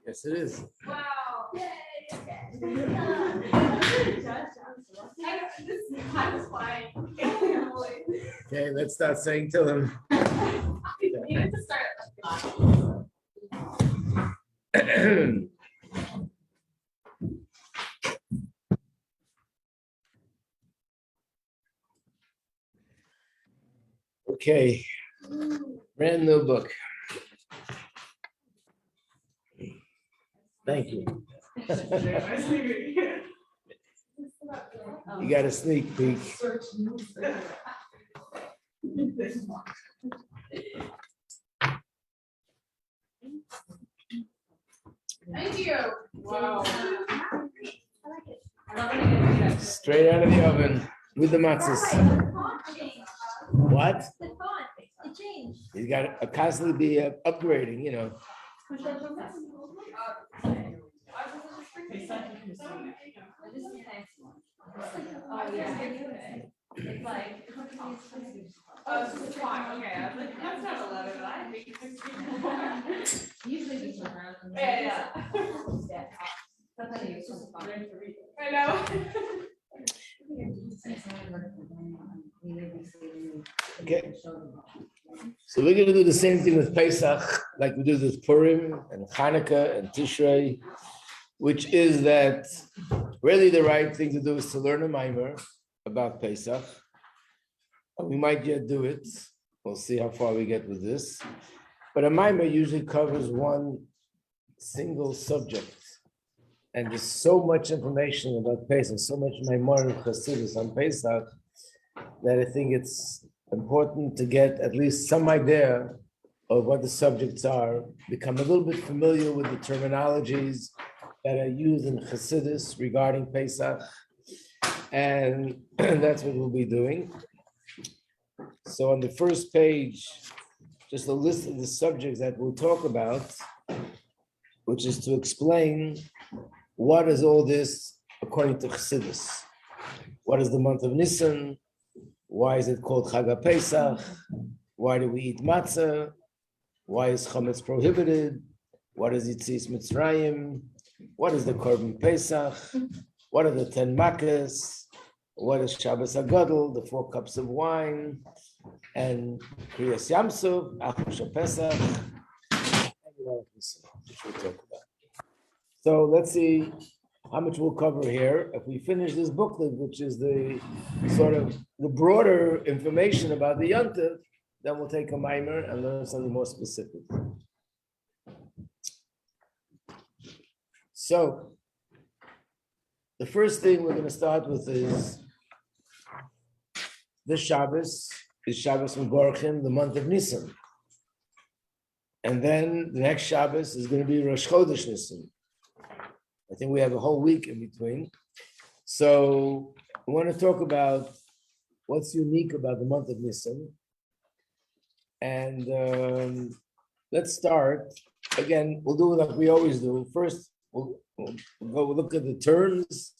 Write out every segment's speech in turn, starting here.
Yes, it is. Wow. Yay. This time is fine. Okay, let's start saying to them. You need to start Okay, brand new book. Thank you. You got a sneak peek. Thank you. Wow. Straight out of the oven with the matzahs. What? The font, it changed. You got to constantly be upgrading, you know. This is the next one. Oh, yeah. It's like. Oh, this is fine. Okay, I was like, that's not 11, but I think it's 16. Usually these are around. Yeah. Sometimes it's just fun. I know. Okay. So we're going to do the same thing with Pesach, like we do with Purim and Hanukkah and Tishrei, which is that really the right thing to do is to learn a mimer about Pesach. And we might yet do it. We'll see how far we get with this. But a mimer usually covers one single subject. And there's so much information about Pesach, so much Maimonic Chassidus on Pesach, that I think it's important to get at least some idea of what the subjects are, become a little bit familiar with the terminologies that are used in Chassidus regarding Pesach, and that's what we'll be doing. So on the first page, just a list of the subjects that we'll talk about, which is to explain what is all this according to Chassidus. What is the month of Nissan? Why is it called Chag HaPesach? Why do we eat matzah? Why is chametz prohibited? What is Yitzias Mitzrayim? What is the Korban Pesach? What are the 10 makkos? What is Shabbos HaGadol, the 4 cups of wine? And Kriyas Yamsov, Achos Pesach, which we'll talk about. So let's see how much we'll cover here. If we finish this booklet, which is the sort of the broader information about the Yontif, then we'll take a mimer and learn something more specific. So the first thing we're going to start with is this Shabbos is Shabbos Mevorchim, the month of Nissan. And then the next Shabbos is going to be Rosh Chodesh Nissan. I think we have a whole week in between. So I want to talk about what's unique about the month of Nissan. And let's start. Again, we'll do it like we always do. First, we'll go look at the terms,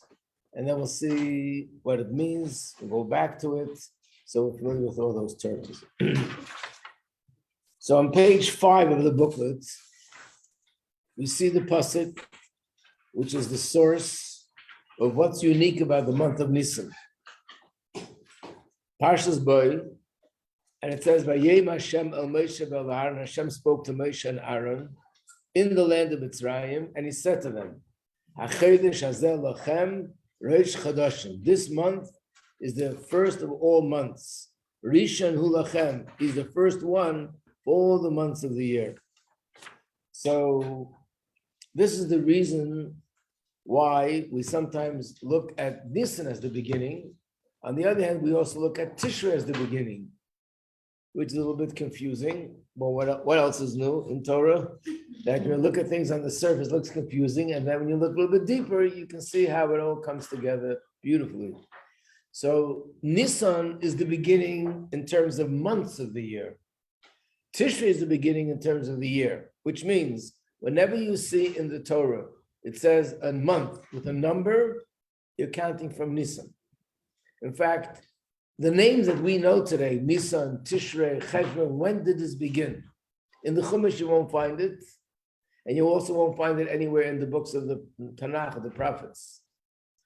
and then we'll see what it means. We'll go back to it. So we're familiar with all those terms. So on page 5 of the booklet, we see the pasuk, which is the source of what's unique about the month of Nissan. Parshas Boy, And it says, Vayem Hashem el Moshe vel Aaron, Hashem spoke to Moshe and Aaron in the land of Mitzrayim, and he said to them, HaChodesh hazeh lachem Rosh Chodesh. This month is the first of all months. Rishon hu lachem is the first one for all the months of the year. So this is the reason why we sometimes look at Nissan as the beginning. On the other hand, we also look at Tishrei as the beginning, which is a little bit confusing. But what else is new in Torah? That when you look at things on the surface, it looks confusing. And then when you look a little bit deeper, you can see how it all comes together beautifully. So Nissan is the beginning in terms of months of the year. Tishrei is the beginning in terms of the year, which means whenever you see in the Torah, it says a month with a number, you're counting from Nissan. In fact, the names that we know today, Nissan, Tishrei, Cheshvan, when did this begin? In the Chumash, you won't find it. And you also won't find it anywhere in the books of the Tanakh, of the prophets.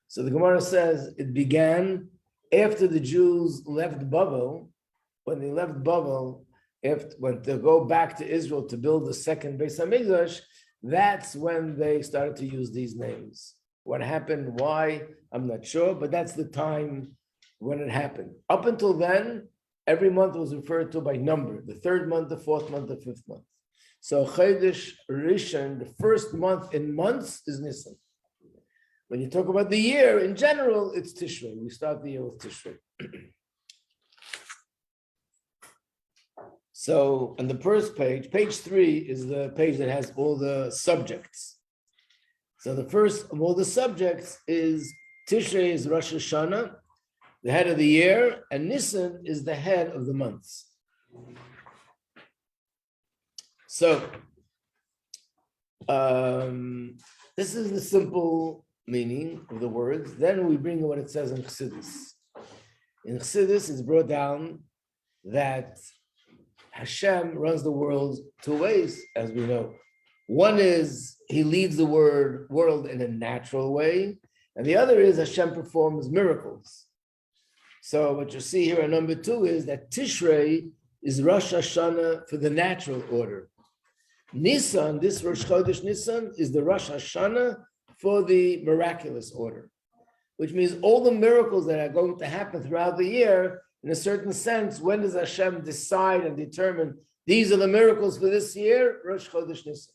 So the Gemara says it began after the Jews left Babel. When they left Babel, when they go back to Israel to build the second Beis HaMikdash, that's when they started to use these names. What happened, why, I'm not sure, but that's the time when it happened. Up until then, every month was referred to by number, the third month, the fourth month, the fifth month. So Chodesh Rishon, the first month in months, is Nisan. When you talk about the year, in general, it's Tishrei. We start the year with Tishrei. So on the first page, page 3 is the page that has all the subjects. So the first of all the subjects is Tishrei is Rosh Hashanah, the head of the year, and Nisan is the head of the months. So this is the simple meaning of the words. Then we bring what it says in Chassidus. In Chassidus, it's brought down that Hashem runs the world 2 ways, as we know. One is he leads the world in a natural way, and the other is Hashem performs miracles. So what you see here at number 2 is that Tishrei is Rosh Hashanah for the natural order. Nissan, this Rosh Chodesh Nissan, is the Rosh Hashanah for the miraculous order, which means all the miracles that are going to happen throughout the year, in a certain sense, when does Hashem decide and determine these are the miracles for this year? Rosh Chodesh Nissan,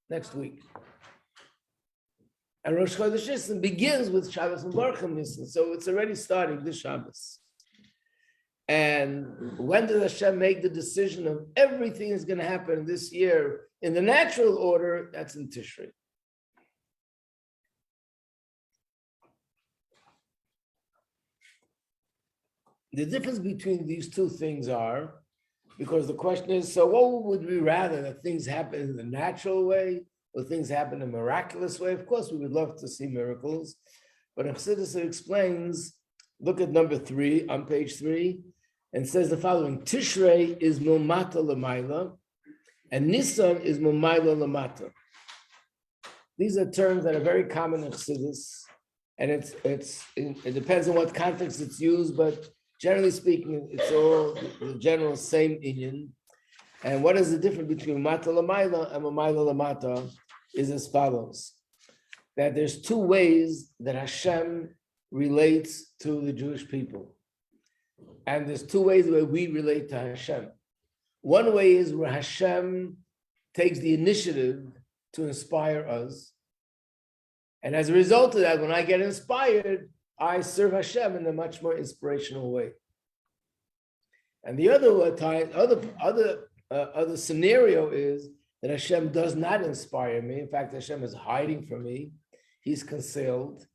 next week. And Rosh Chodesh Nissan begins with Shabbos and Barchim Nissan, so it's already starting this Shabbos. And when does Hashem make the decision of everything that's going to happen this year in the natural order? That's in Tishrei. The difference between these two things are, because the question is, so what would we rather, that things happen in the natural way or things happen in a miraculous way? Of course, we would love to see miracles, but Chassidus explains, look at number 3 on page 3, and says the following: Tishrei is Mumata Lamaila, and Nisan is Mumaila Lamata. These are terms that are very common in Chassidus, and it depends on what context it's used, but generally speaking, it's all the general same inyan. And what is the difference between Mumata Lamaila and Mumaila Lamata is as follows: that there's 2 ways that Hashem relates to the Jewish people. And there's 2 ways where we relate to Hashem. One way is where Hashem takes the initiative to inspire us. And as a result of that, when I get inspired, I serve Hashem in a much more inspirational way. And the other scenario is that Hashem does not inspire me. In fact, Hashem is hiding from me. He's concealed.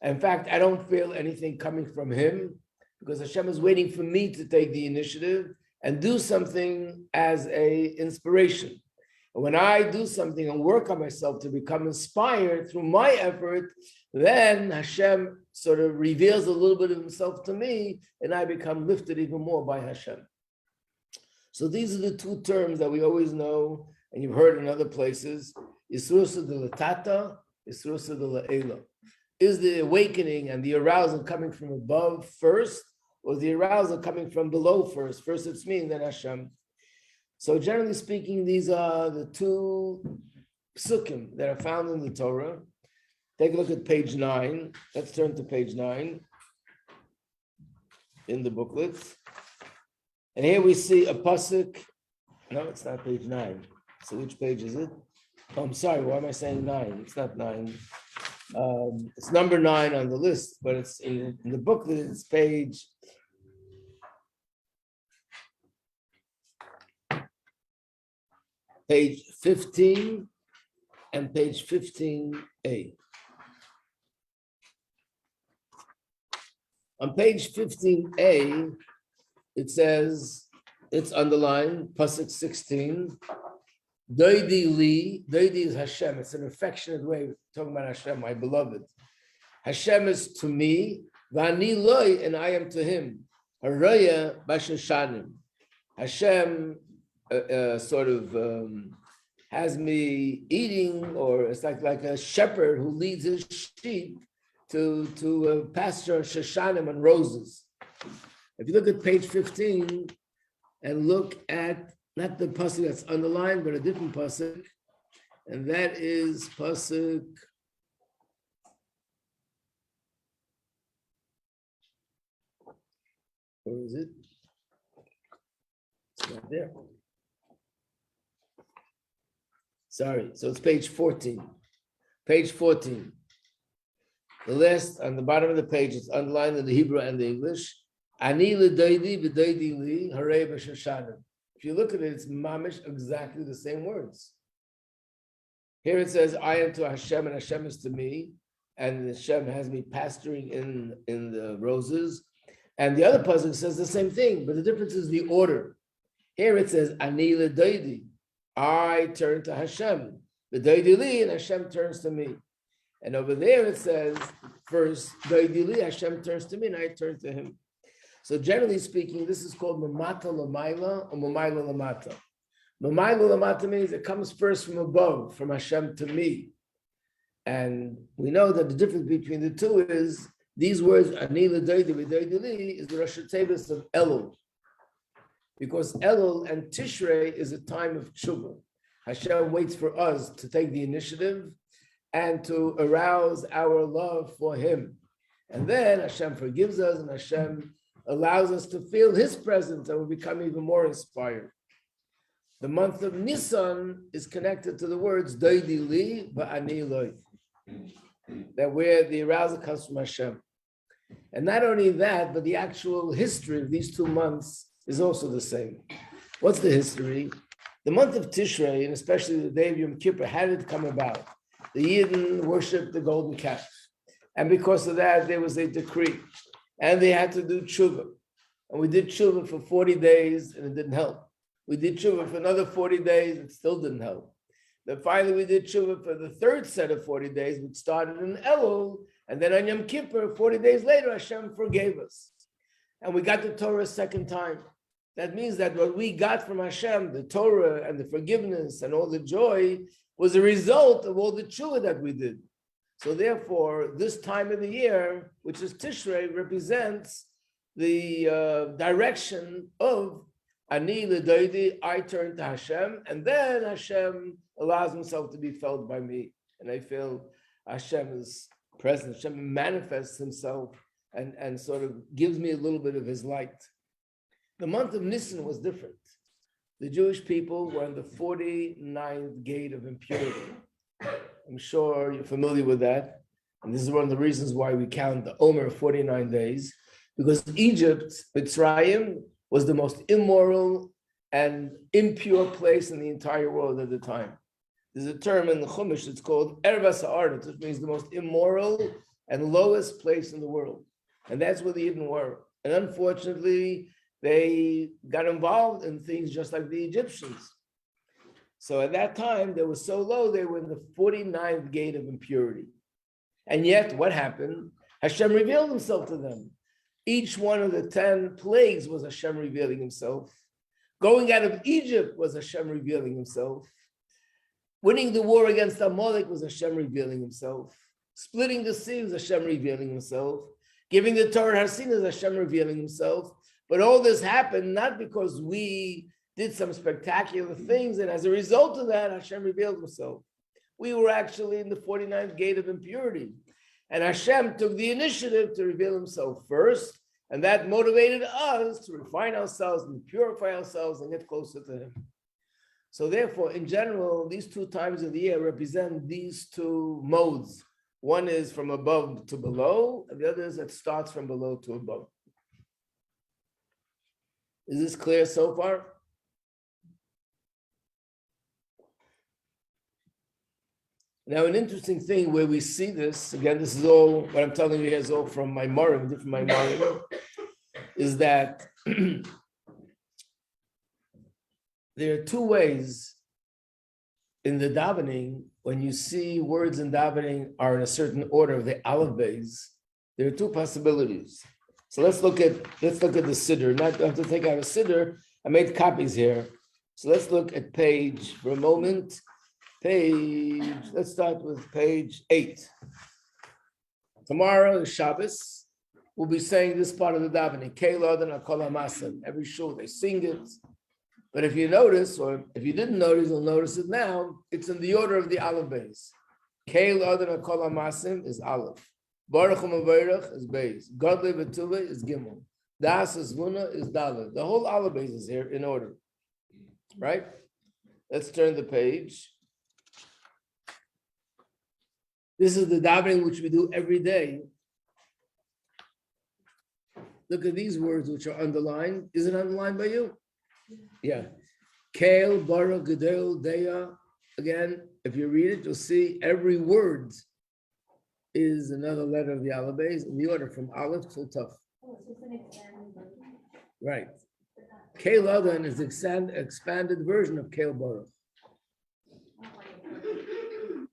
In fact, I don't feel anything coming from him, because Hashem is waiting for me to take the initiative and do something as a inspiration. And when I do something and work on myself to become inspired through my effort, then Hashem sort of reveals a little bit of himself to me, and I become lifted even more by Hashem. So these are the 2 terms that we always know, and you've heard in other places: Yisrusa de Latata, Yisrusa de La'ela. Is the awakening and the arousal coming from above first, or the arousal coming from below first? First it's me and then Hashem. So generally speaking, these are the two psukim that are found in the Torah. Take a look at page 9. Let's turn to page 9 in the booklet. And here we see a pasuk. No, it's not page 9. So which page is it? Oh, I'm sorry, why am I saying 9? It's not 9. It's number 9 on the list, but it's in the booklet, it's page 15 and page 15a. On page 15a, it says, it's underlined, pasuk 16, Doidi li, Doidi is Hashem. It's an affectionate way of talking about Hashem, my beloved. Hashem is to me, Vani loy, and I am to him. Haraya b'shashanim. Hashem has me eating, or it's like a shepherd who leads his sheep to pasture shashanim and roses. If you look at page 15 and look at not the pasuk that's underlined, but a different pasuk, and that is pasuk. Where is it? It's not there. Sorry, so it's page 14. Page 14. The last, on the bottom of the page, it's underlined in the Hebrew and the English. Ani l'doidi v'doidi li harei b'shashanim. If you look at it, it's mamish exactly the same words. Here it says, I am to Hashem and Hashem is to me, and Hashem has me pasturing in the roses. And the other pasuk says the same thing, but the difference is the order. Here it says, Ani l'doidi, I turn to Hashem. V'doidi li, and Hashem turns to me. And over there it says, first, doidi li, Hashem turns to me, and I turn to him. So generally speaking, this is called Mamata Lamaila or Mamaila Lamata. Mamaila Lamata means it comes first from above, from Hashem to me. And we know that the difference between the two is these words, Ani l'doidi v'doidi li, is the Rosh Chodesh of Elul. Because Elul and Tishrei is a time of tshuva. Hashem waits for us to take the initiative and to arouse our love for him. And then Hashem forgives us and Hashem allows us to feel his presence and we become even more inspired. The month of Nissan is connected to the words Doidi li va'ani loy, that where the arousal comes from Hashem. And not only that, but the actual history of these 2 months is also the same. What's the history? The month of Tishrei, and especially the day of Yom Kippur, how did it come about? The Yidden worshipped the golden calf. And because of that, there was a decree. And they had to do tshuva. And we did tshuva for 40 days and it didn't help. We did tshuva for another 40 days, it still didn't help. Then finally we did tshuva for the third set of 40 days, which started in Elul, and then on Yom Kippur, 40 days later, Hashem forgave us. And we got the Torah a second time. That means that what we got from Hashem, the Torah and the forgiveness and all the joy, was a result of all the tshuva that we did. So therefore, this time of the year, which is Tishrei, represents the direction of Ani l'doidi, I turn to Hashem, and then Hashem allows himself to be felt by me. And I feel Hashem is present. Hashem manifests himself and sort of gives me a little bit of his light. The month of Nissan was different. The Jewish people were on the 49th gate of impurity. I'm sure you're familiar with that. And this is one of the reasons why we count the Omer 49 days, because Egypt, Mitzrayim, was the most immoral and impure place in the entire world at the time. There's a term in the Chumash, it's called Ervas Ha'aretz, which means the most immoral and lowest place in the world. And that's where the Yidden were. And unfortunately, they got involved in things just like the Egyptians. So at that time, they were so low, they were in the 49th gate of impurity. And yet, what happened? Hashem revealed himself to them. Each one of the 10 plagues was Hashem revealing himself. Going out of Egypt was Hashem revealing himself. Winning the war against Amalek was Hashem revealing himself. Splitting the sea was Hashem revealing himself. Giving the Torah Hasin is Hashem revealing himself. But all this happened not because we did some spectacular things, and as a result of that, Hashem revealed himself. We were actually in the 49th gate of impurity. And Hashem took the initiative to reveal himself first, and that motivated us to refine ourselves and purify ourselves and get closer to him. So therefore, in general, these 2 times of the year represent these 2 modes. One is from above to below, and the other is that starts from below to above. Is this clear so far? Now, an interesting thing where we see this, again, this is all, what I'm telling you here is all from my Morim, different my Morim, is that there are 2 ways in the davening, when you see words in davening are in a certain order of the aleph beis, there are 2 possibilities. So let's look at the siddur. Not have to take out a siddur. I made copies here. So let's look at page for a moment. Let's start with page 8. Tomorrow is Shabbos. We'll be saying this part of the davening. Every shul they sing it. But if you notice, or if you didn't notice, you'll notice it now. It's in the order of the aleph beis. Keil Adar Kol HaMasim is aleph. Baruch HaMavarech is beis. Godly V'tuva is gimel. Das is Vuna is dalet. The whole aleph beis is here in order. Right? Let's turn the page. This is the davening which we do every day. Look at these words which are underlined. Is it underlined by you? Yeah. Kael, Baruch, Gedel, Deya. Again, if you read it, you'll see every word is another letter of the aleph beis in the order from aleph till taf. Right. Kael Adan is the expanded version of Kael Baruch.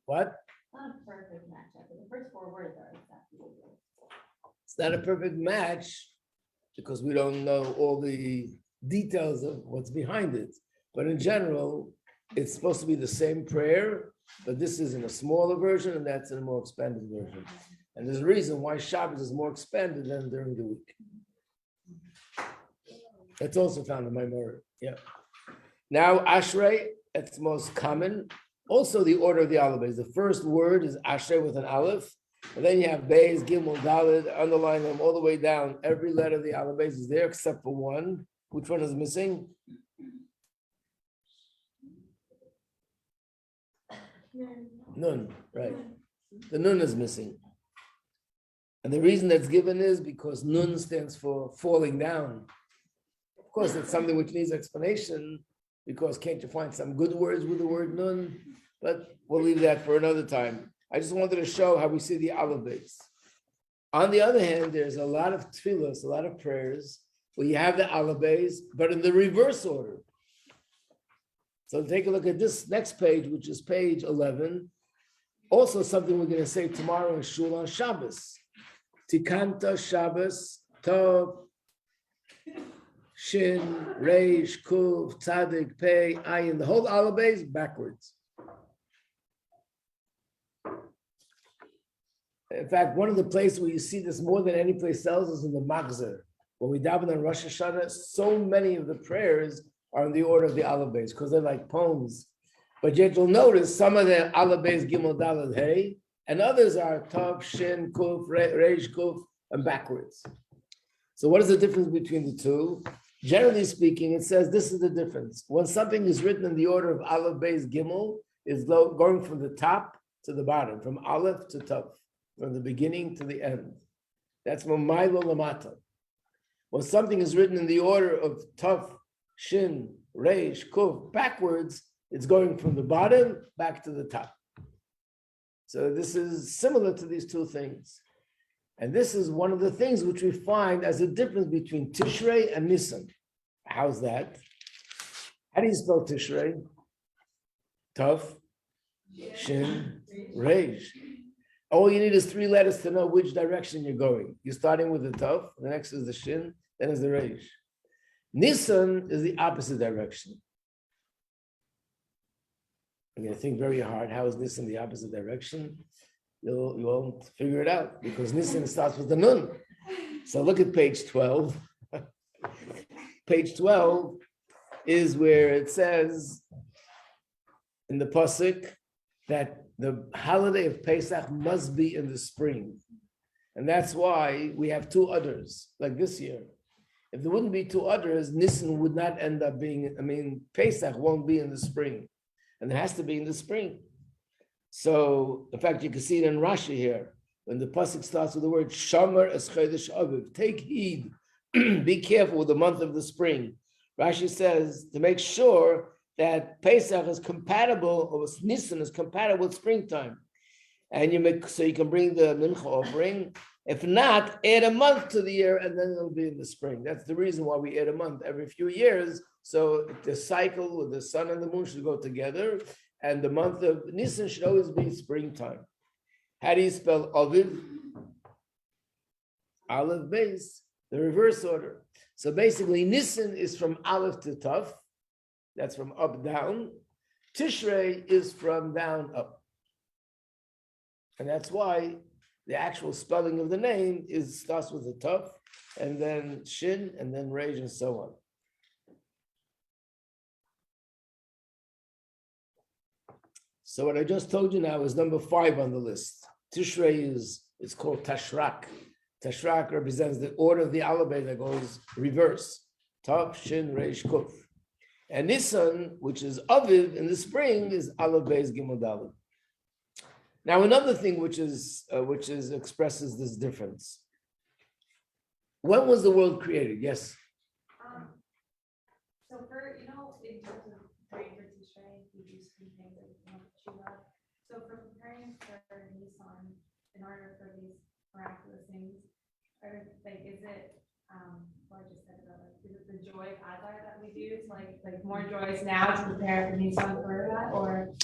What? Not a perfect match. The first 4 words are exactly. It's not a perfect match because we don't know all the details of what's behind it. But in general, it's supposed to be the same prayer, but this is in a smaller version and that's in a more expanded version. And there's a reason why Shabbos is more expanded than during the week. That's also found in my memory. Yeah. Now, Ashrae, it's most common. Also, the order of the aleph beis. The first word is Ashrae with an aleph, and then you have beis, gimel, daled, underline them all the way down. Every letter of the aleph beis is there except for one. Which one is missing? Nun, right. The nun is missing. And the reason that's given is because nun stands for falling down. Of course, it's something which needs explanation, because can't you find some good words with the word nun? But we'll leave that for another time. I just wanted to show how we see the aleph beis. On the other hand, there's a lot of tefillos, a lot of prayers, where you have the aleph beis, but in the reverse order. So take a look at this next page, which is page 11. Also something we're going to say tomorrow in Shul on Shabbos. Tikanta Shabbos, Tov, Shin, Reish, Kuv, Tzadik, Pei, Ayin. The whole aleph beis backwards. In fact, one of the places where you see this more than any place else is in the Magzer. When we daven on Rosh Hashanah, so many of the prayers are in the order of the aleph beis because they're like poems. But yet you'll notice some of the aleph beis, Gimel, Daled, Hey, and others are Tav, Shin, Kuf, Reish, Kuf, and backwards. So what is the difference between the 2? Generally speaking, it says this is the difference. When something is written in the order of aleph beis, Gimel, is going from the top to the bottom, from aleph to tav, from the beginning to the end. That's Mamaylo Lamata. When something is written in the order of Tav, Shin, Reish, Kuf, backwards, it's going from the bottom back to the top. So this is similar to these 2 things. And this is one of the things which we find as a difference between Tishrei and Nissan. How's that? How do you spell Tishrei? Tav, Shin, Reish. All you need is 3 letters to know which direction you're going. You're starting with the Tav, the next is the Shin, then is the Reish. Nissan is the opposite direction. You're going to think very hard. How is Nissan the opposite direction? You won't figure it out because Nissan starts with the Nun. So look at page 12. Page 12 is where it says in the Pasuk that the holiday of Pesach must be in the spring. And that's why we have two Adars, like this year. If there wouldn't be two Adars, Nissan would not end up being, Pesach won't be in the spring. And it has to be in the spring. So, in fact, you can see it in Rashi here. When the Pasuk starts with the word Shomer es Chodesh Aviv, take heed, be careful with the month of the spring. Rashi says to make sure that Pesach is compatible, or Nissan is compatible with springtime. And so you can bring the mincha offering. If not, add a month to the year and then it'll be in the spring. That's the reason why we add a month every few years. So the cycle with the sun and the moon should go together. And the month of Nissan should always be springtime. How do you spell Aviv? Aleph base, the reverse order. So basically Nissan is from Aleph to Tav. That's from up down. Tishrei is from down up. And that's why the actual spelling of the name starts with a Tav, and then Shin, and then Reish, and so on. So what I just told you now is number 5 on the list. Tishrei it's called Tashrak. Tashrak represents the order of the alphabet that goes reverse. Tav, Shin, Reish, Kuf. And Nissan, which is Aviv in the spring, is Aleph Beis Gimel Daled. Now another thing which expresses this difference. When was the world created? Yes. So for, in terms of praying for Tishrei, we do some things that Shiva. So for preparing for Nissan, in order for these miraculous things, is it what I just said about is it the joy of Adar that we do? It's like more joys now to prepare for Nissan for that, or?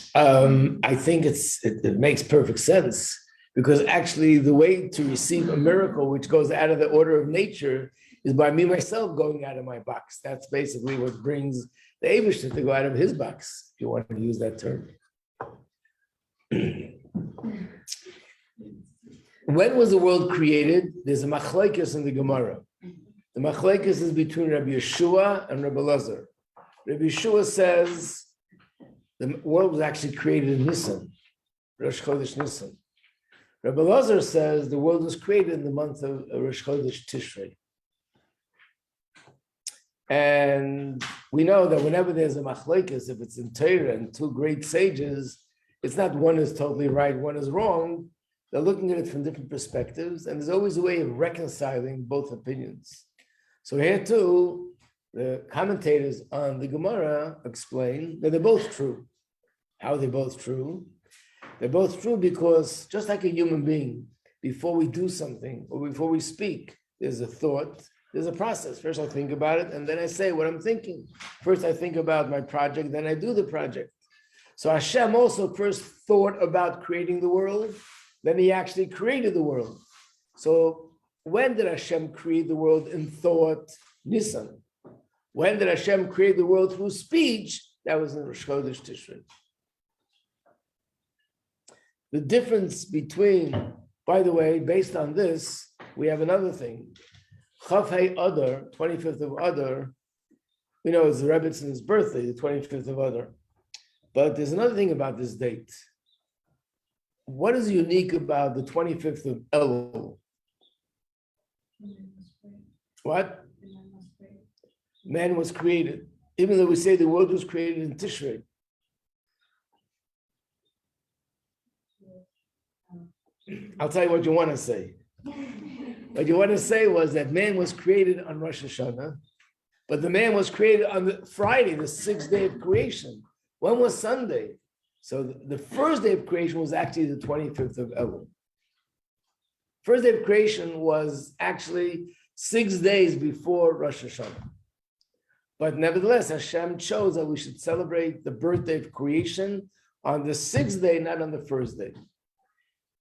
I think it makes perfect sense, because actually the way to receive a miracle which goes out of the order of nature is by me myself going out of my box. That's basically what brings the Eibishter to go out of his box, if you want to use that term. When was the world created? There's a machlokes in the Gemara. The machlokes is between Rabbi Yeshua and Rabbi Elazar. Rabbi Yeshua says the world was actually created in Nissan, Rosh Chodesh Nissan. Rabbi Elazar says the world was created in the month of Rosh Chodesh Tishrei. And we know that whenever there's a machlokes, if it's in Torah and two great sages, it's not one is totally right, one is wrong. They're looking at it from different perspectives, and there's always a way of reconciling both opinions. So here too, the commentators on the Gemara explain that they're both true. How are they both true? They're both true because just like a human being, before we do something or before we speak, there's a thought, there's a process. First I think about it and then I say what I'm thinking. First I think about my project, then I do the project. So Hashem also first thought about creating the world, then he actually created the world. So when did Hashem create the world in thought? Nissan. When did Hashem create the world through speech? That was in Rosh Chodesh Tishrei. The difference between, by the way, based on this, we have another thing. Chav Hei Adar, 25th of Adar, we know it's the Rebbitzon's birthday, the 25th of Adar. But there's another thing about this date. What is unique about the 25th of Elul? What? Man was created. Even though we say the world was created in Tishrei. I'll tell you what you want to say. What you want to say was that man was created on Rosh Hashanah, but the man was created on the Friday, the 6th day of creation. When was Sunday? So the first day of creation was actually the 25th of Elul. First day of creation was actually 6 days before Rosh Hashanah. But nevertheless, Hashem chose that we should celebrate the birthday of creation on the 6th day, not on the first day.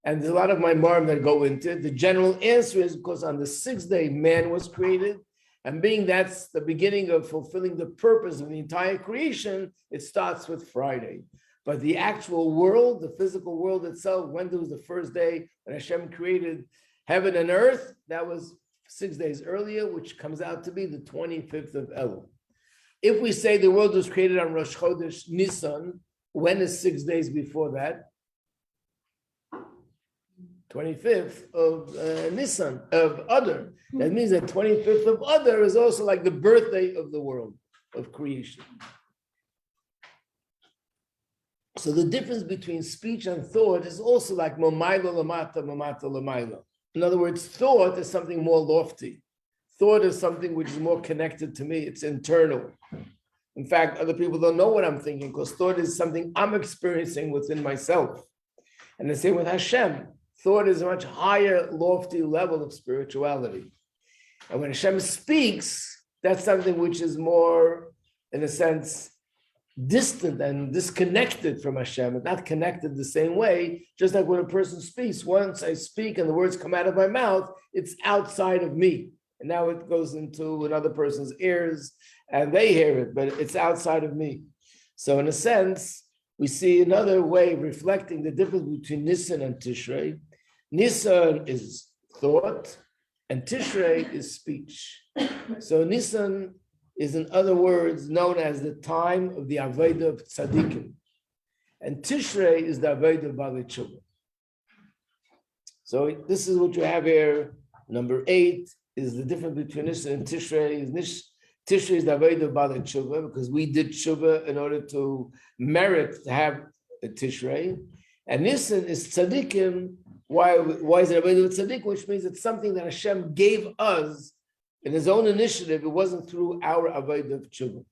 And there's a lot of my marm that go into it. The general answer is because on the 6th day, man was created. And being that's the beginning of fulfilling the purpose of the entire creation, it starts with Friday. But the actual world, the physical world itself, when there was the first day when Hashem created heaven and earth, that was 6 days earlier, which comes out to be the 25th of Elul. If we say the world was created on Rosh Chodesh Nissan, when is 6 days before that? 25th of Nissan, of Adar. That means that 25th of Adar is also like the birthday of the world, of creation. So the difference between speech and thought is also like Momayla Lamata, Mamata Lamayla. In other words, thought is something more lofty. Thought is something which is more connected to me. It's internal. In fact, other people don't know what I'm thinking because thought is something I'm experiencing within myself. And the same with Hashem. Thought is a much higher, lofty level of spirituality. And when Hashem speaks, that's something which is more, in a sense, distant and disconnected from Hashem, and not connected the same way, just like when a person speaks. Once I speak and the words come out of my mouth, it's outside of me. And now it goes into another person's ears and they hear it, but it's outside of me. So in a sense, we see another way of reflecting the difference between Nissan and Tishrei. Nissan is thought and Tishrei is speech. So Nissan is, in other words, known as the time of the Avodah of Tzaddikim. And Tishrei is the Avodah of Balei Tshuva. So this is what you have here. Number 8 is the difference between Nissan and Tishrei. Tishrei is the Avodah of Balei Tshuva because we did Tshuva in order to merit to have a Tishrei. And Nissan is Tzaddikim. Why is it Avodah of Tzaddik? Which means it's something that Hashem gave us in his own initiative. It wasn't through our avodah of tshuva.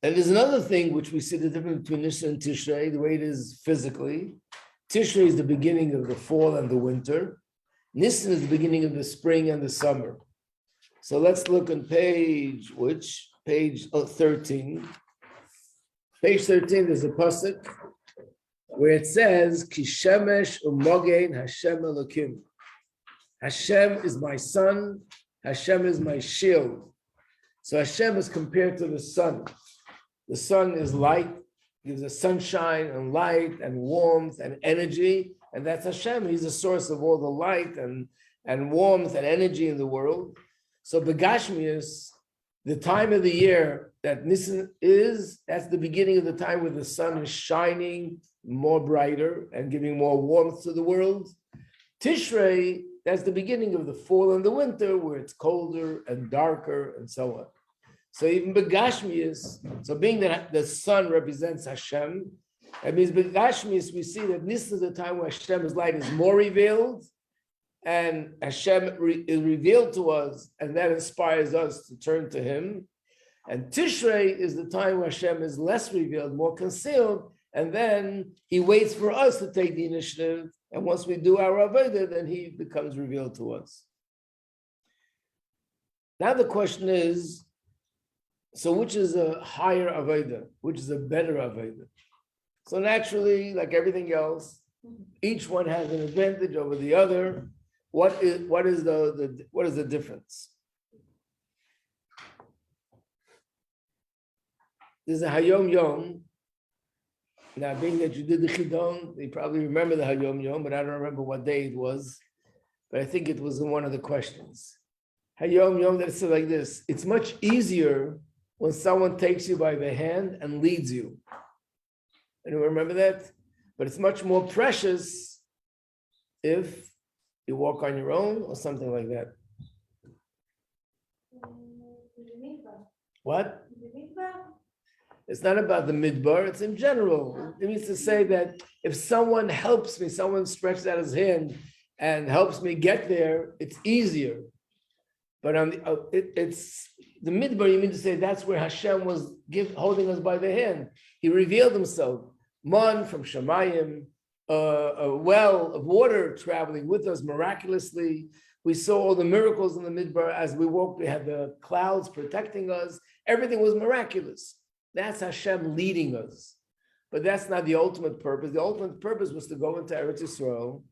And there's another thing which we see the difference between Nissan and Tishrei, the way it is physically. Tishrei is the beginning of the fall and the winter. Nissan is the beginning of the spring and the summer. So let's look on page 13. Page 13, there's a pasuk where it says, Ki shemesh u'mogen Hashem Elokim. Hashem is my sun, Hashem is my shield. So Hashem is compared to the sun. The sun is light, gives us sunshine and light and warmth and energy, and that's Hashem. He's the source of all the light and warmth and energy in the world. So Begashmius, the time of the year that Nissan is, that's the beginning of the time where the sun is shining more brighter and giving more warmth to the world. Tishrei, that's the beginning of the fall and the winter where it's colder and darker and so on. So even Begashmius, so being that the sun represents Hashem, that means Begashmius, we see that this is the time where Hashem's light is more revealed and Hashem is revealed to us, and that inspires us to turn to him. And Tishrei is the time where Hashem is less revealed, more concealed, and then he waits for us to take the initiative. And once we do our avodah, then he becomes revealed to us. Now the question is, so which is a higher avodah? Which is a better avodah? So naturally, like everything else, each one has an advantage over the other. What is the difference? There's a Hayom Yom. Now, being that you did the Chidon, you probably remember the Hayom Yom, but I don't remember what day it was. But I think it was in one of the questions. Hayom Yom, that said like this: it's much easier when someone takes you by the hand and leads you. Anyone remember that? But it's much more precious if you walk on your own or something like that. What? It's not about the midburg, it's in general. It means to say that if someone helps me, someone stretches out his hand and helps me get there, it's easier. But it's the midburg, you mean to say that's where Hashem was holding us by the hand. He revealed himself. Man from Shemayim, a well of water traveling with us miraculously. We saw all the miracles in the midburg. As we walked, we had the clouds protecting us. Everything was miraculous. That's Hashem leading us. But that's not the ultimate purpose. The ultimate purpose was to go into Eretz Yisrael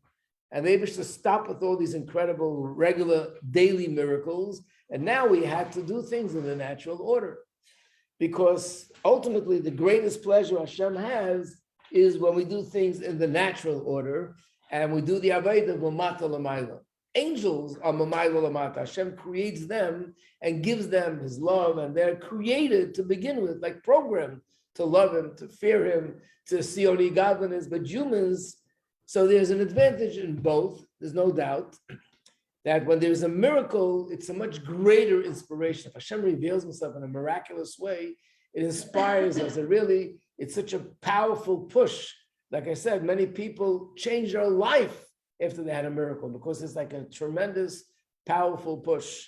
and they wished to stop with all these incredible, regular, daily miracles. And now we had to do things in the natural order. Because ultimately, the greatest pleasure Hashem has is when we do things in the natural order. and we do the avodah v'mata l'mayla. Angels are mamayla l'mata. Hashem creates them and gives them His love, and they're created to begin with, like programmed to love Him, to fear Him, to see only godliness. But humans, so there's an advantage in both. There's no doubt that when there's a miracle, it's a much greater inspiration. If Hashem reveals Himself in a miraculous way, it inspires us. It's such a powerful push. Like I said, many people change their life after they had a miracle because it's like a tremendous, powerful push.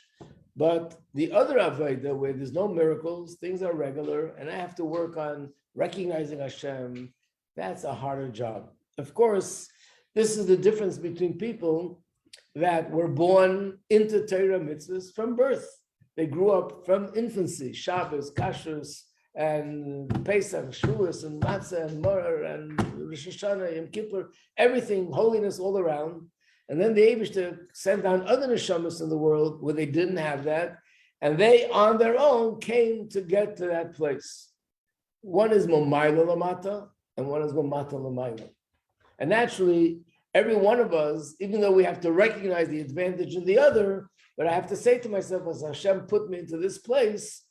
But the other Avodah, where there's no miracles, things are regular, and I have to work on recognizing Hashem, that's a harder job. Of course, this is the difference between people that were born into Torah mitzvahs from birth. They grew up from infancy, Shabbos, Kashrus, and Pesach, Shabbos, and Matzah, and Maror, and Rosh Hashanah, Yom Kippur, everything, holiness all around. And then the Eibishter sent down other neshamas in the world where they didn't have that, and they, on their own, came to get to that place. One is Momayla Lamata, and one is Momata Lamayla. And naturally, every one of us, even though we have to recognize the advantage in the other, but I have to say to myself, as Hashem put me into this place,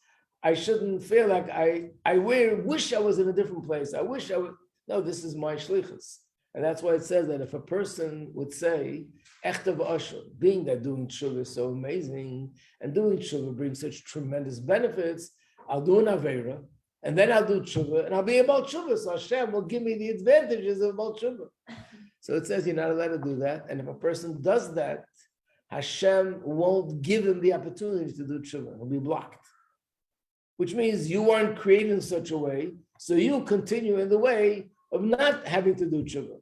I shouldn't feel like I wish I was in a different place. I wish I would. No, this is my shlichus. And that's why it says that if a person would say, Echtav Asher, being that doing tshuva is so amazing, and doing tshuva brings such tremendous benefits, I'll do an Aveira, and then I'll do tshuva, and I'll be about tshuva. So Hashem will give me the advantages of about tshuva. So it says you're not allowed to do that. And if a person does that, Hashem won't give him the opportunity to do tshuva. He'll be blocked. Which means you weren't created in such a way, so you continue in the way of not having to do tshuva.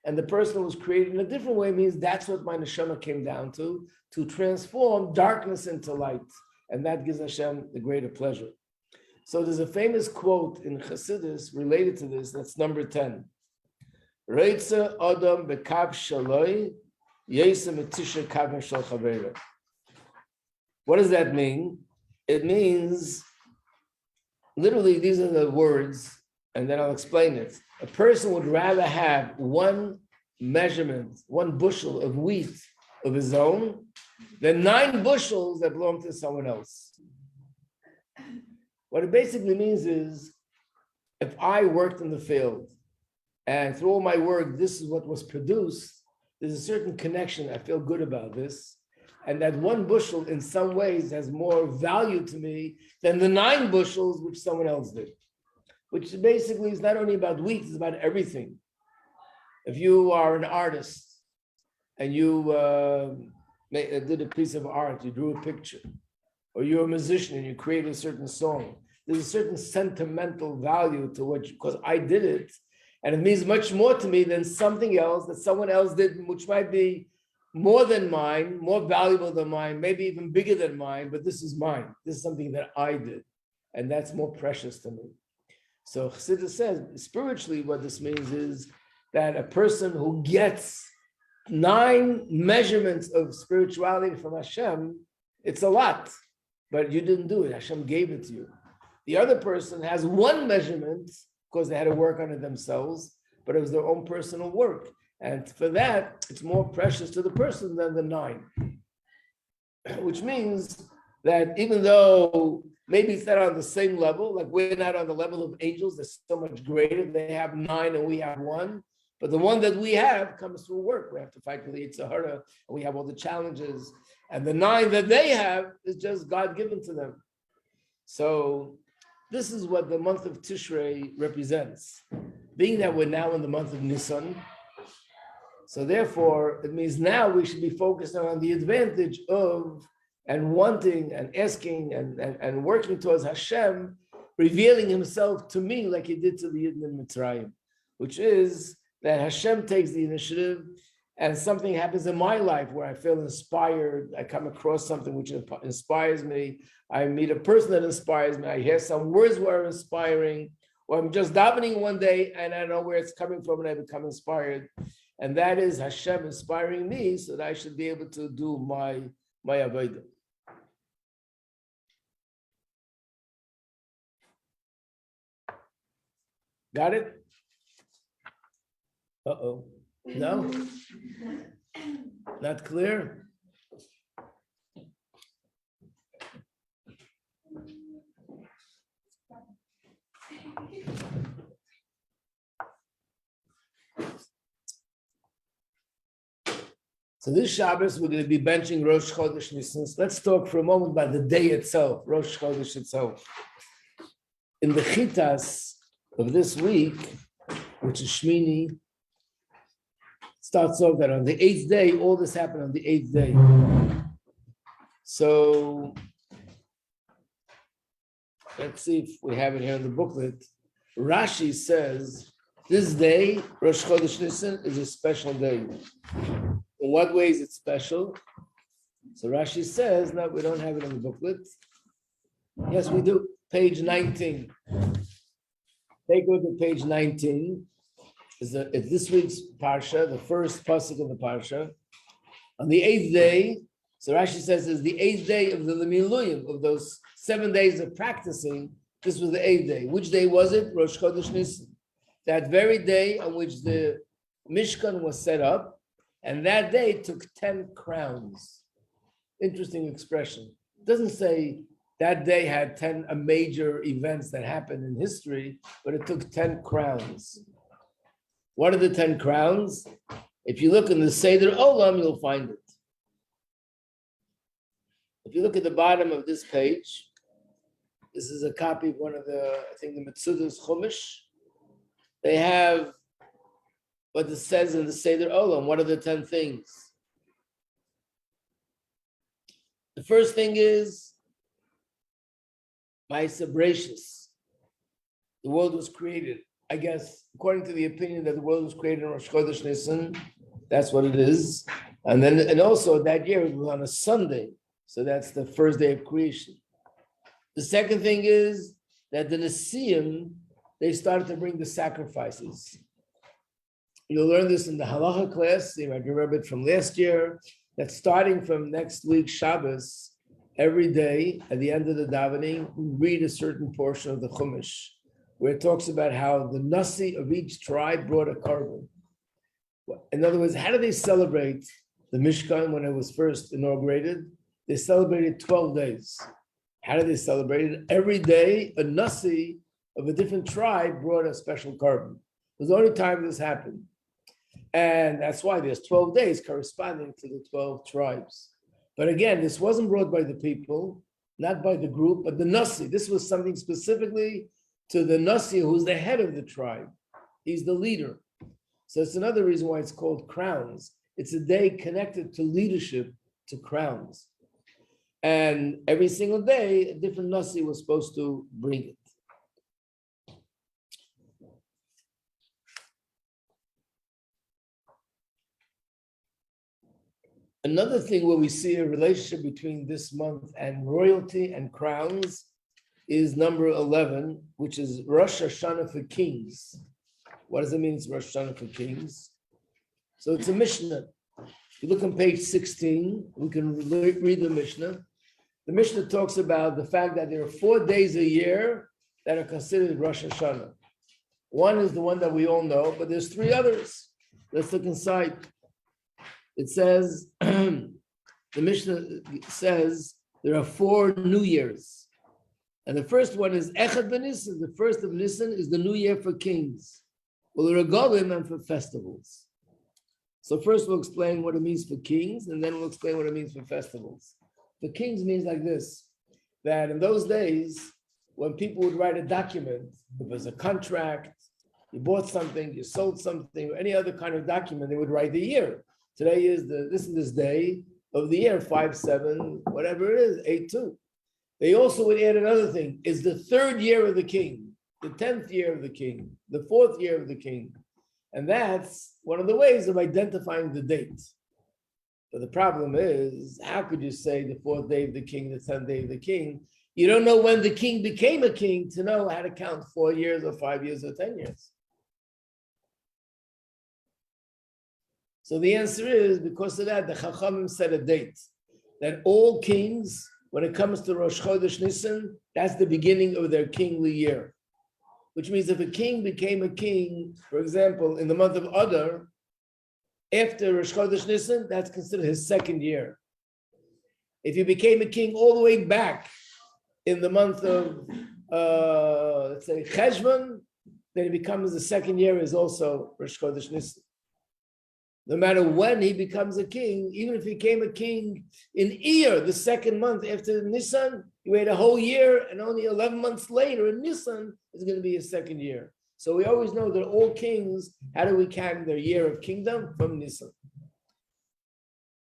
And the person who was created in a different way means that's what my neshama came down to transform darkness into light. And that gives Hashem the greater pleasure. So there's a famous quote in Chassidus related to this, that's number 10. Reitze Adam bekav shaloi, yesem etisha kavim shel chaveira. What does that mean? It means, literally, these are the words, and then I'll explain it. A person would rather have one measurement, one bushel of wheat of his own, than 9 bushels that belong to someone else. What it basically means is, if I worked in the field, and through all my work, this is what was produced, there's a certain connection, I feel good about this, and that 1 bushel in some ways has more value to me than the 9 bushels which someone else did. Which basically is not only about wheat, it's about everything. If you are an artist and you did a piece of art, you drew a picture, or you're a musician and you create a certain song, there's a certain sentimental value to what, because I did it, and it means much more to me than something else that someone else did, which might be more than mine, more valuable than mine, maybe even bigger than mine, but this is mine. This is something that I did, and that's more precious to me. So Chassidus says, spiritually, what this means is that a person who gets 9 measurements of spirituality from Hashem, it's a lot, but you didn't do it. Hashem gave it to you. The other person has 1 measurement because they had to work on it themselves, but it was their own personal work. And for that, it's more precious to the person than the 9. Which means that even though maybe it's not on the same level, like we're not on the level of angels, they're so much greater. They have 9 and we have 1. But the one that we have comes through work. We have to fight for the Yetzer Hara, and we have all the challenges. And the 9 that they have is just God given to them. So this is what the month of Tishrei represents. Being that we're now in the month of Nissan, so therefore it means now we should be focused on the advantage of and wanting and asking and working towards Hashem, revealing himself to me like he did to the Yidden in Mitzrayim, which is that Hashem takes the initiative and something happens in my life where I feel inspired, I come across something which inspires me, I meet a person that inspires me, I hear some words that are inspiring, or I'm just davening one day and I know where it's coming from and I become inspired. And that is Hashem inspiring me so that I should be able to do my avodah. Got it? Uh-oh. No? Not clear? So this Shabbos, we're going to be benching Rosh Chodesh Nissan. Let's talk for a moment about the day itself, Rosh Chodesh itself. In the Chitas of this week, which is Shmini, starts off that on the 8th day, all this happened on the 8th day. So let's see if we have it here in the booklet. Rashi says this day, Rosh Chodesh Nissan, is a special day. In what way is it special? So Rashi says, no, we don't have it in the booklet. Yes, we do. Page 19. Take a look at page 19. It's this week's Parsha, the first pasuk of the Parsha. On the 8th day, so Rashi says is the 8th day of the Miluyim, of those 7 days of practicing. This was the 8th day. Which day was it? Rosh Chodesh Nissan. That very day on which the Mishkan was set up. And that day took 10 crowns. Interesting expression. It doesn't say that day had 10 major events that happened in history, but it took 10 crowns. What are the 10 crowns? If you look in the Seder Olam, you'll find it. If you look at the bottom of this page, this is a copy of one of the, I think the Metzudas Chumash. They have what it says in the Seder Olam. What are the 10 things? The first thing is Ma'aseh Bereshis. The world was created. I guess, according to the opinion that the world was created in Rosh Chodesh Nissan, that's what it is. And also that year it was on a Sunday. So that's the first day of creation. The second thing is that the Nesiim, they started to bring the sacrifices. You'll learn this in the halacha class. You might remember it from last year, that starting from next week, Shabbos, every day at the end of the davening, we read a certain portion of the Chumash, where it talks about how the Nasi of each tribe brought a korban. In other words, how do they celebrate the Mishkan when it was first inaugurated? They celebrated 12 days. How did they celebrate it? Every day, a Nasi of a different tribe brought a special korban. It was the only time this happened. And that's why there's 12 days corresponding to the 12 tribes. But again, this wasn't brought by the people, not by the group, but the Nasi. This was something specifically to the Nasi, who's the head of the tribe. He's the leader. So it's another reason why it's called crowns. It's a day connected to leadership, to crowns. And every single day, a different Nasi was supposed to bring it. Another thing where we see a relationship between this month and royalty and crowns is number 11, which is Rosh Hashanah for kings. What does it mean, it's Rosh Hashanah for kings? So it's a Mishnah. If you look on page 16, we can read the Mishnah. The Mishnah talks about the fact that there are 4 days a year that are considered Rosh Hashanah. One is the one that we all know, but there's 3 others. Let's look inside. It says, the Mishnah says there are 4 New Years. And the first one is Echad B'Nissan. The first of Nissan is the New Year for kings. Well, there are Golim and for festivals. So first we'll explain what it means for kings, and then we'll explain what it means for festivals. For kings means like this, that in those days, when people would write a document, if it was a contract, you bought something, you sold something, or any other kind of document, they would write the year. Today is this day of the year, 5/7, whatever it is, 8/2. They also would add another thing, is the 3rd year of the king, the 10th year of the king, the 4th year of the king. And that's one of the ways of identifying the date. But the problem is, how could you say the 4th day of the king, the 10th day of the king? You don't know when the king became a king to know how to count 4 years or 5 years or 10 years. So the answer is, because of that, the Chachamim set a date that all kings, when it comes to Rosh Chodesh Nissan, that's the beginning of their kingly year. Which means if a king became a king, for example, in the month of Adar, after Rosh Chodesh Nissan, that's considered his second year. If he became a king all the way back in the month of, let's say, Cheshvan, then he becomes the second year is also Rosh Chodesh Nissan. No matter when he becomes a king, even if he became a king in Iyar, the second month after Nissan, he waited a whole year, and only 11 months later in Nissan is going to be his second year. So we always know that all kings, how do we count their year of kingdom? From Nissan.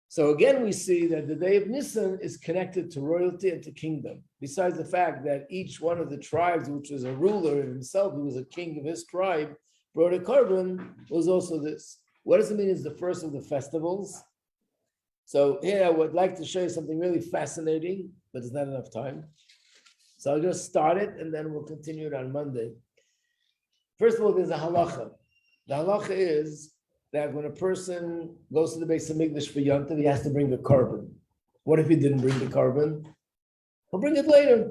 So again, we see that the day of Nissan is connected to royalty and to kingdom. Besides the fact that each one of the tribes, which was a ruler in himself, who was a king of his tribe, brought a korban, was also this. What does it mean is the first of the festivals? So here I would like to show you something really fascinating, but there's not enough time. So I'll just start it and then we'll continue it on Monday. First of all, there's a halacha. The halacha is that when a person goes to the Beis Hamikdash for Yom Tov, he has to bring the korban. What if he didn't bring the korban? He'll bring it later.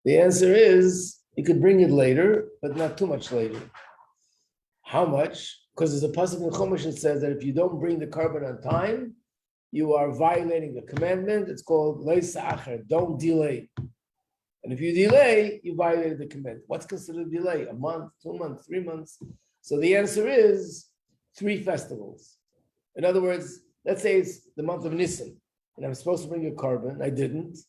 The answer is he could bring it later, but not too much later. How much? Because there's a pasuk in Chumash that says that if you don't bring the korban on time, you are violating the commandment. It's called lo sa'achar, don't delay. And if you delay, you violated the commandment. What's considered a delay? A month, 2 months, 3 months? So the answer is 3 festivals. In other words, let's say it's the month of Nissan, and I'm supposed to bring a korban, I didn't.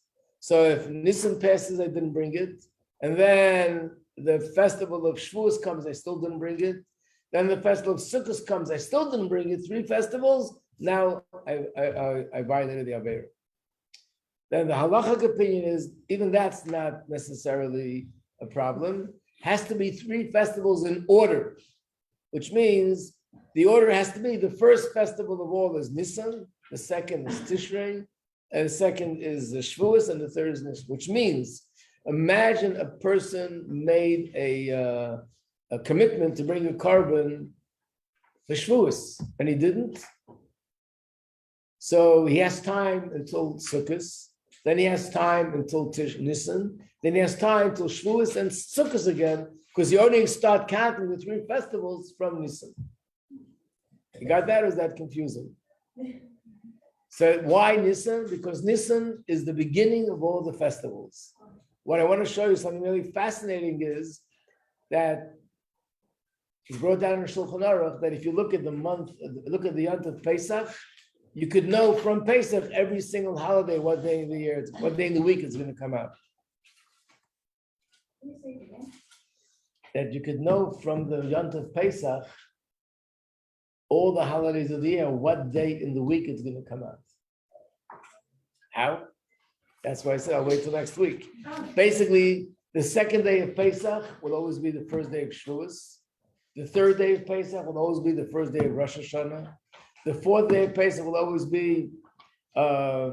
So if Nissan passes, I didn't bring it. And then the festival of Shavuos comes, I still didn't bring it. Then the festival of Sukkot comes, I still didn't bring it. 3 festivals, now I violated the Aveira. Then the halachic opinion is, even that's not necessarily a problem. Has to be 3 festivals in order, which means the order has to be the first festival of all is Nissan, the second is Tishrei, and the second is the Shavuos, and the third is Nissan, which means, imagine a person made a commitment to bring a korban for Shavuos, and he didn't. So he has time until Sukkot, then he has time until Nissan, then he has time until Shavuos and Sukkot again, because you only start counting the 3 festivals from Nissan. You got that, or is that confusing? So why Nissan? Because Nissan is the beginning of all the festivals. What I want to show you something really fascinating is that it's brought down in Shulchan Aruch that if you look at the month, look at the Yom Tov Pesach, you could know from Pesach every single holiday what day in the year, what day in the week it's going to come out. That you could know from the Yom Tov Pesach all the holidays of the year, what day in the week it's going to come out. How? That's why I said I'll wait till next week. Basically, the second day of Pesach will always be the first day of Shavuos. The third day of Pesach will always be the first day of Rosh Hashanah. The fourth day of Pesach will always be, I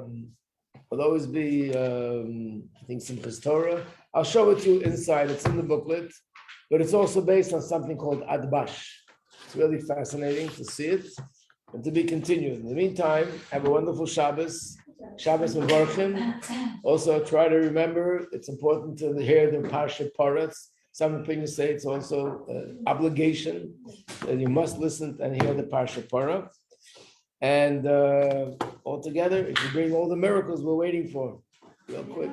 think, Simchas Torah. I'll show it to you inside. It's in the booklet, but it's also based on something called Adbash. It's really fascinating to see it and to be continued. In the meantime, have a wonderful Shabbos. Shabbos Mevorchim. Also, try to remember, it's important to hear the Parsha Parats. Some opinions say it's also an obligation that you must listen and hear the Parsha Parah. And altogether, if you bring all the miracles we're waiting for, real quick.